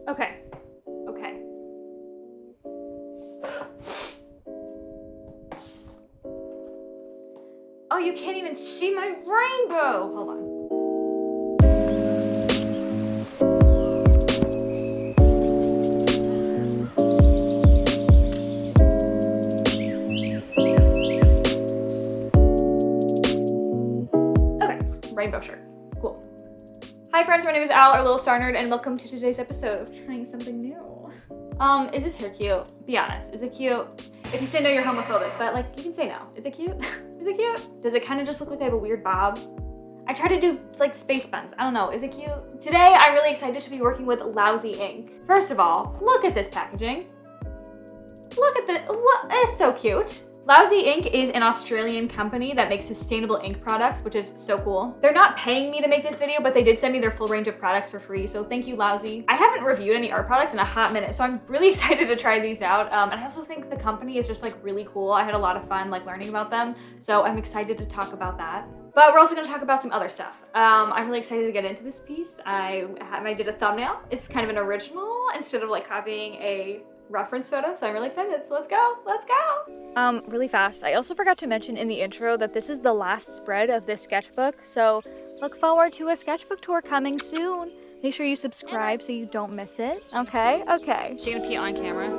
Okay. Okay. Oh, you can't even see my rainbow! Hold on. Okay, rainbow shirt. Cool. Hi friends, my name is Al, or Lilstarnerd, and welcome to today's episode of Trying Something New. Is this hair cute? Be honest, is it cute? If you say no, you're homophobic, but like, you can say no. Is it cute? Is it cute? Does it kind of just look like I have a weird bob? I try to do like space buns. I don't know, is it cute? Today, I'm really excited to be working with Lousy Ink. First of all, look at this packaging. Look at this, it's so cute. Lousy Ink is an Australian company that makes sustainable ink products, which is so cool. They're not paying me to make this video, but they did send me their full range of products for free, so thank you, Lousy. I haven't reviewed any art products in a hot minute, so I'm really excited to try these out. And I also think the company is just like really cool. I had a lot of fun like learning about them, so I'm excited to talk about that. But we're also gonna talk about some other stuff. I'm really excited to get into this piece. I did a thumbnail. It's kind of an original instead of like copying a reference photo, so I'm really excited. So let's go. Really fast, I also forgot to mention in the intro that this is the last spread of this sketchbook, so look forward to a sketchbook tour coming soon. Make sure you subscribe so you don't miss it. Okay. She's gonna pee on camera.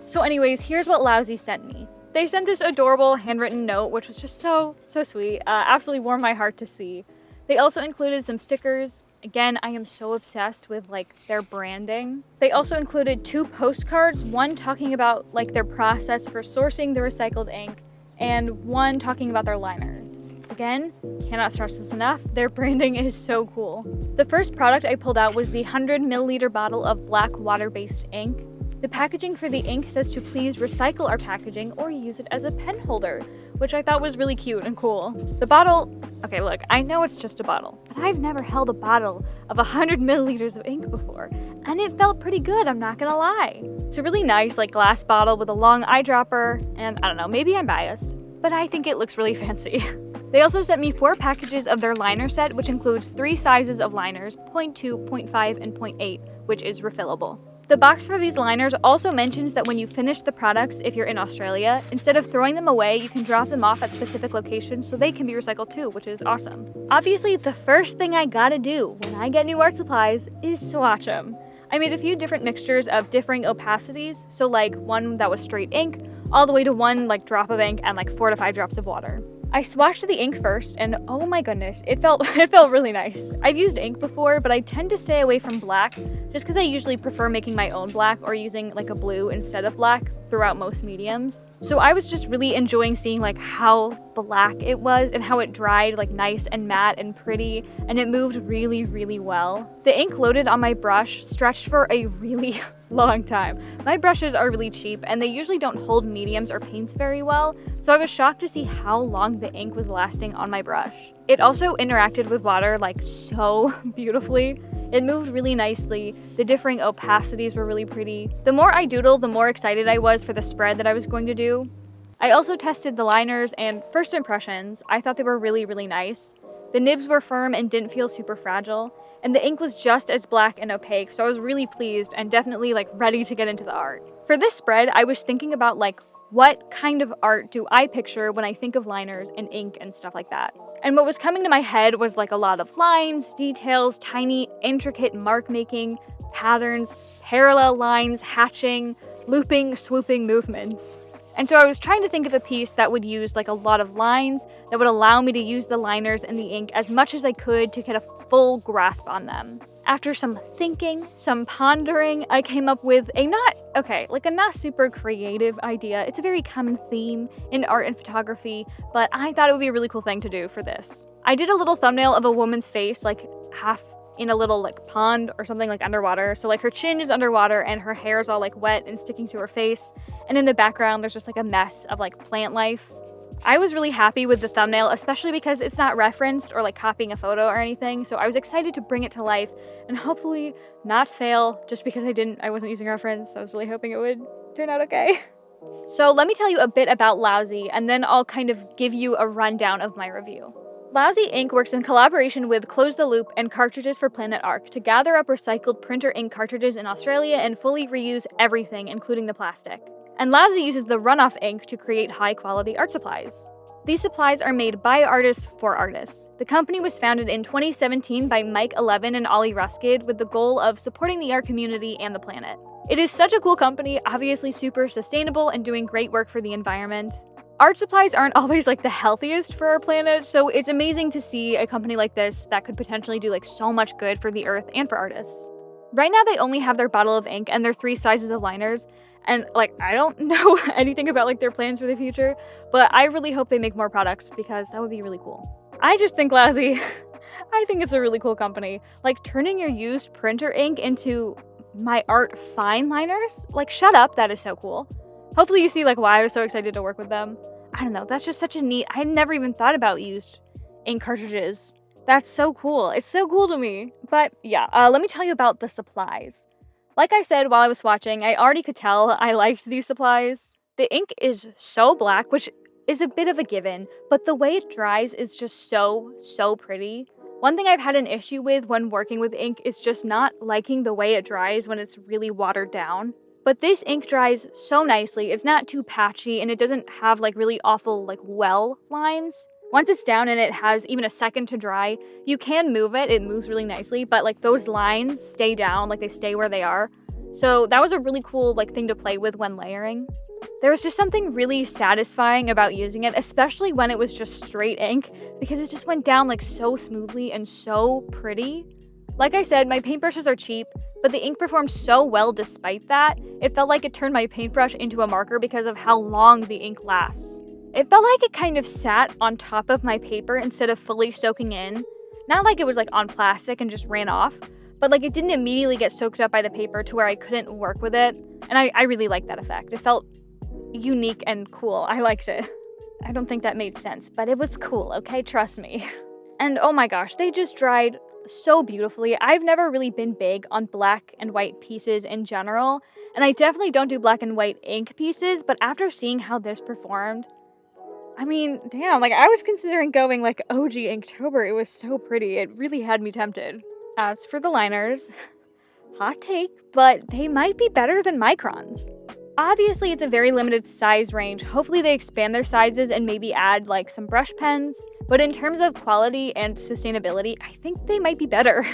So anyways, here's what Lousy sent me. They sent this adorable handwritten note, which was just so sweet. Absolutely warmed my heart to see. They also included some stickers. Again, I am so obsessed with like their branding. They also included 2 postcards, one talking about like their process for sourcing the recycled ink, and one talking about their liners. Again, cannot stress this enough, their branding is so cool. The first product I pulled out was the 100 milliliter bottle of black water-based ink. The packaging for the ink says to please recycle our packaging or use it as a pen holder, which I thought was really cute and cool. The bottle, okay look, I know it's just a bottle, but I've never held a bottle of 100 milliliters of ink before, and it felt pretty good, I'm not gonna lie. It's a really nice like glass bottle with a long eyedropper, and I don't know, maybe I'm biased, but I think it looks really fancy. They also sent me 4 packages of their liner set, which includes 3 sizes of liners, 0.2, 0.5, and 0.8, which is refillable. The box for these liners also mentions that when you finish the products, if you're in Australia, instead of throwing them away, you can drop them off at specific locations so they can be recycled too, which is awesome. Obviously, the first thing I gotta do when I get new art supplies is swatch them. I made a few different mixtures of differing opacities, so like one that was straight ink, all the way to one like drop of ink and like 4 to 5 drops of water. I swatched the ink first, and oh my goodness, it felt really nice. I've used ink before, but I tend to stay away from black just because I usually prefer making my own black or using like a blue instead of black throughout most mediums. So I was just really enjoying seeing like how black it was and how it dried like nice and matte and pretty, and it moved really well. The ink loaded on my brush stretched for a really long time. My brushes are really cheap and they usually don't hold mediums or paints very well, so I was shocked to see how long the ink was lasting on my brush. It also interacted with water like so beautifully. It moved really nicely, the differing opacities were really pretty. The more I doodled, the more excited I was for the spread that I was going to do. I also tested the liners, and first impressions, I thought they were really nice. The nibs were firm and didn't feel super fragile, and the ink was just as black and opaque, so I was really pleased and definitely like ready to get into the art. For this spread, I was thinking about like, what kind of art do I picture when I think of liners and ink and stuff like that? And what was coming to my head was like a lot of lines, details, tiny, intricate mark making, patterns, parallel lines, hatching, looping, swooping movements. And so I was trying to think of a piece that would use like a lot of lines that would allow me to use the liners and the ink as much as I could to get a full grasp on them. After some thinking, some pondering, I came up with a not super creative idea. It's a very common theme in art and photography, but I thought it would be a really cool thing to do for this. I did a little thumbnail of a woman's face, like half in a little like pond or something like underwater. So like her chin is underwater and her hair is all like wet and sticking to her face. And in the background, there's just like a mess of like plant life. I was really happy with the thumbnail, especially because it's not referenced or like copying a photo or anything. So I was excited to bring it to life and hopefully not fail just because I wasn't using reference. I was really hoping it would turn out okay. So let me tell you a bit about Lousy and then I'll kind of give you a rundown of my review. Lousy Ink works in collaboration with Close the Loop and Cartridges for Planet Ark to gather up recycled printer ink cartridges in Australia and fully reuse everything, including the plastic. And Lousy uses the runoff ink to create high-quality art supplies. These supplies are made by artists for artists. The company was founded in 2017 by Mike 11 and Ollie Ruskid with the goal of supporting the art community and the planet. It is such a cool company, obviously super sustainable and doing great work for the environment. Art supplies aren't always like the healthiest for our planet, so it's amazing to see a company like this that could potentially do like so much good for the earth and for artists. Right now they only have their bottle of ink and their 3 sizes of liners, and like I don't know anything about like their plans for the future, but I really hope they make more products because that would be really cool. I just think Lousy, I think it's a really cool company. Like turning your used printer ink into my art fine liners? Like shut up, that is so cool. Hopefully you see like why I was so excited to work with them. I don't know, that's just such a neat, I had never even thought about used ink cartridges. That's so cool. It's so cool to me. But yeah, let me tell you about the supplies. Like I said while I was watching, I already could tell I liked these supplies. The ink is so black, which is a bit of a given, but the way it dries is just so pretty. One thing I've had an issue with when working with ink is just not liking the way it dries when it's really watered down. But this ink dries so nicely, it's not too patchy, and it doesn't have like really awful like well lines. Once it's down and it has even a second to dry, you can move it, it moves really nicely, but like those lines stay down, like they stay where they are. So that was a really cool like thing to play with when layering. There was just something really satisfying about using it, especially when it was just straight ink, because it just went down like so smoothly and so pretty. Like I said, my paintbrushes are cheap, but the ink performed so well despite that, it felt like it turned my paintbrush into a marker because of how long the ink lasts. It felt like it kind of sat on top of my paper instead of fully soaking in. Not like it was like on plastic and just ran off, but like it didn't immediately get soaked up by the paper to where I couldn't work with it, and I really liked that effect. It felt unique and cool. I liked it. I don't think that made sense, but it was cool, okay? Trust me. And oh my gosh, they just dried so beautifully. I've never really been big on black and white pieces in general, and I definitely don't do black and white ink pieces, but after seeing how this performed, I mean, damn, like I was considering going like OG Inktober. It was so pretty. It really had me tempted. As for the liners, hot take, but they might be better than microns. Obviously, it's a very limited size range. Hopefully they expand their sizes and maybe add like some brush pens. But in terms of quality and sustainability, I think they might be better.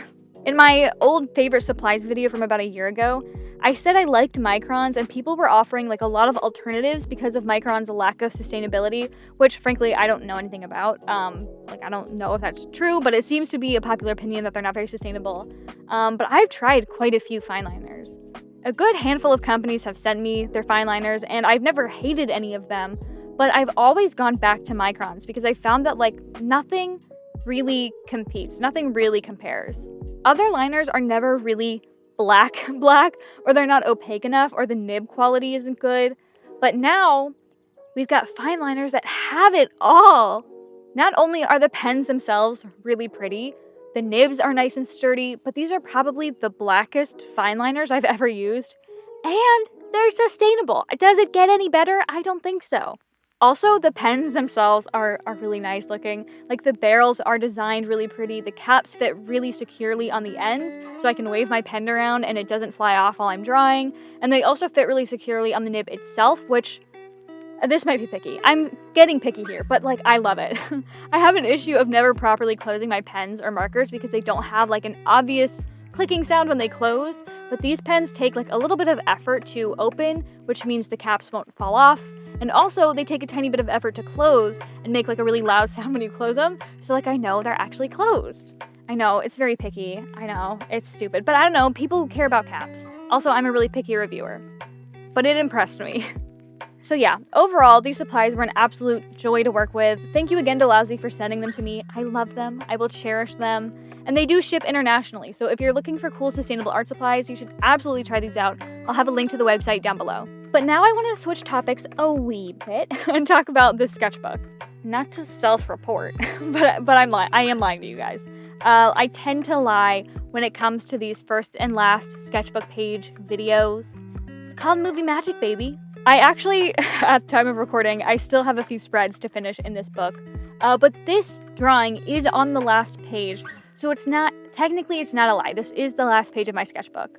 In my old favorite supplies video from about a year ago, I said I liked microns and people were offering like a lot of alternatives because of microns' lack of sustainability, which frankly I don't know anything about. I don't know if that's true, but it seems to be a popular opinion that they're not very sustainable. But I've tried quite a few fine liners. A good handful of companies have sent me their fine liners and I've never hated any of them, but I've always gone back to microns because I found that like nothing really competes, nothing really compares. Other liners are never really black, or they're not opaque enough, or the nib quality isn't good. But now, we've got fine liners that have it all. Not only are the pens themselves really pretty, the nibs are nice and sturdy, but these are probably the blackest fine liners I've ever used. And they're sustainable. Does it get any better? I don't think so. Also, the pens themselves are really nice looking. Like the barrels are designed really pretty, the caps fit really securely on the ends, so I can wave my pen around and it doesn't fly off while I'm drawing. And they also fit really securely on the nib itself, which, this might be picky. I'm getting picky here, but like I love it. I have an issue of never properly closing my pens or markers because they don't have like an obvious clicking sound when they close, but these pens take like a little bit of effort to open, which means the caps won't fall off. And also, they take a tiny bit of effort to close and make like a really loud sound when you close them, so like I know they're actually closed. I know, it's very picky. I know, it's stupid, but I don't know, people care about caps. Also, I'm a really picky reviewer. But it impressed me. So yeah, overall, these supplies were an absolute joy to work with. Thank you again to Lousy for sending them to me. I love them, I will cherish them. And they do ship internationally, so if you're looking for cool sustainable art supplies, you should absolutely try these out. I'll have a link to the website down below. But now I want to switch topics a wee bit and talk about this sketchbook. Not to self-report, but I am lying to you guys. I tend to lie when it comes to these first and last sketchbook page videos. It's called movie magic, baby. I actually, at the time of recording, I still have a few spreads to finish in this book. But this drawing is on the last page, so technically it's not a lie. This is the last page of my sketchbook.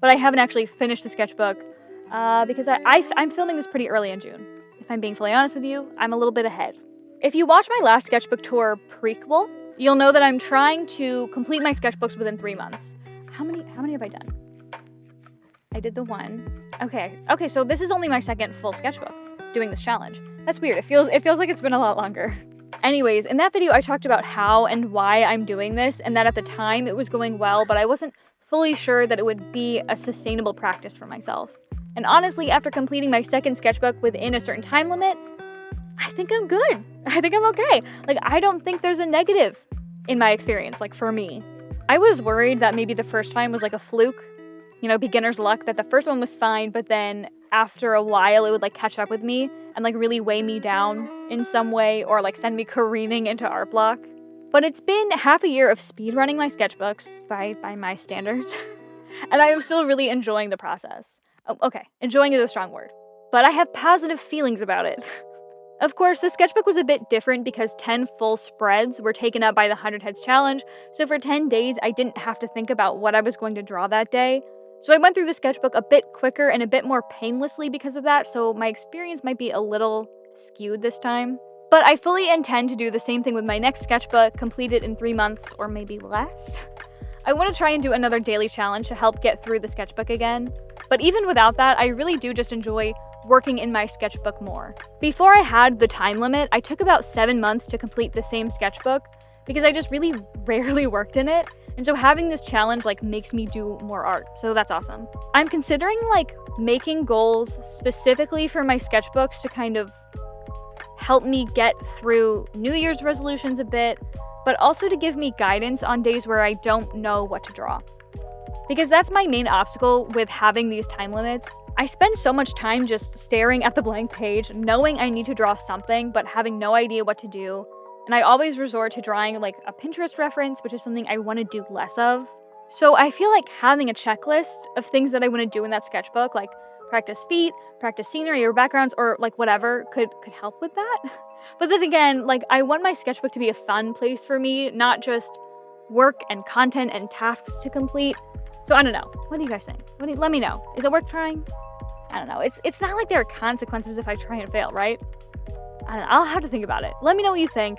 But I haven't actually finished the sketchbook because I'm filming this pretty early in June. If I'm being fully honest with you, I'm a little bit ahead. If you watch my last sketchbook tour, Prequel, you'll know that I'm trying to complete my sketchbooks within 3 months. How many have I done? I did the one. Okay, so this is only my second full sketchbook doing this challenge. That's weird. It feels like it's been a lot longer. Anyways, in that video I talked about how and why I'm doing this, and that at the time it was going well, but I wasn't fully sure that it would be a sustainable practice for myself. And honestly, after completing my second sketchbook within a certain time limit, I think I'm good. I think I'm okay. Like, I don't think there's a negative in my experience, like, for me. I was worried that maybe the first time was like a fluke, beginner's luck, that the first one was fine, but then after a while it would like catch up with me and like really weigh me down in some way, or like send me careening into art block. But it's been half a year of speedrunning my sketchbooks by my standards, and I am still really enjoying the process. Oh, okay, enjoying is a strong word, but I have positive feelings about it. Of course, the sketchbook was a bit different because 10 full spreads were taken up by the 100 Heads Challenge, so for 10 days I didn't have to think about what I was going to draw that day. So I went through the sketchbook a bit quicker and a bit more painlessly because of that, so my experience might be a little skewed this time. But I fully intend to do the same thing with my next sketchbook, complete it in 3 months or maybe less. I want to try and do another daily challenge to help get through the sketchbook again. But even without that, I really do just enjoy working in my sketchbook more. Before I had the time limit, I took about 7 months to complete the same sketchbook because I just really rarely worked in it. And so having this challenge like makes me do more art, so that's awesome. I'm considering like making goals specifically for my sketchbooks to kind of help me get through New Year's resolutions a bit, but also to give me guidance on days where I don't know what to draw. Because that's my main obstacle with having these time limits. I spend so much time just staring at the blank page, knowing I need to draw something, but having no idea what to do. And I always resort to drawing like a Pinterest reference, which is something I want to do less of. So I feel like having a checklist of things that I want to do in that sketchbook, like practice feet, practice scenery or backgrounds, or like whatever, could help with that. But then again, like, I want my sketchbook to be a fun place for me, not just work and content and tasks to complete. So I don't know. What do you guys think? Let me know. Is it worth trying? I don't know. It's not like there are consequences if I try and fail, right? I don't know. I'll have to think about it. Let me know what you think.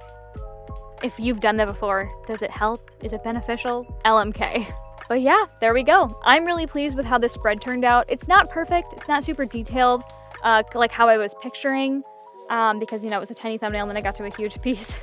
If you've done that before, does it help? Is it beneficial? LMK. But yeah, there we go. I'm really pleased with how this spread turned out. It's not perfect. It's not super detailed, like how I was picturing, because, it was a tiny thumbnail and then I got to a huge piece.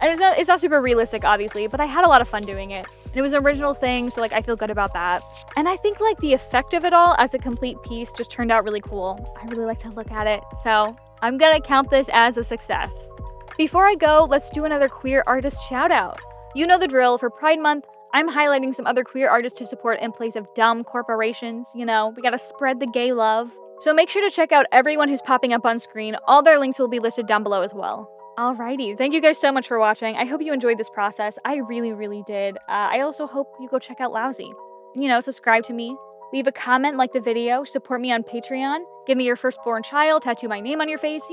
And it's not super realistic, obviously, but I had a lot of fun doing it. And it was an original thing, so like I feel good about that. And I think like the effect of it all as a complete piece just turned out really cool. I really like to look at it, so I'm gonna count this as a success. Before I go, let's do another queer artist shout out. You know the drill. For Pride Month, I'm highlighting some other queer artists to support in place of dumb corporations. We gotta spread the gay love. So make sure to check out everyone who's popping up on screen. All their links will be listed down below as well. Alrighty, thank you guys so much for watching. I hope you enjoyed this process. I really, really did. I also hope you go check out Lousy. And, subscribe to me, leave a comment, like the video, support me on Patreon, give me your firstborn child, tattoo my name on your face,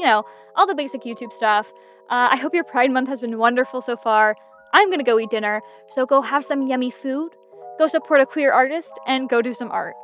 all the basic YouTube stuff. I hope your Pride Month has been wonderful so far. I'm gonna go eat dinner, so go have some yummy food, go support a queer artist, and go do some art.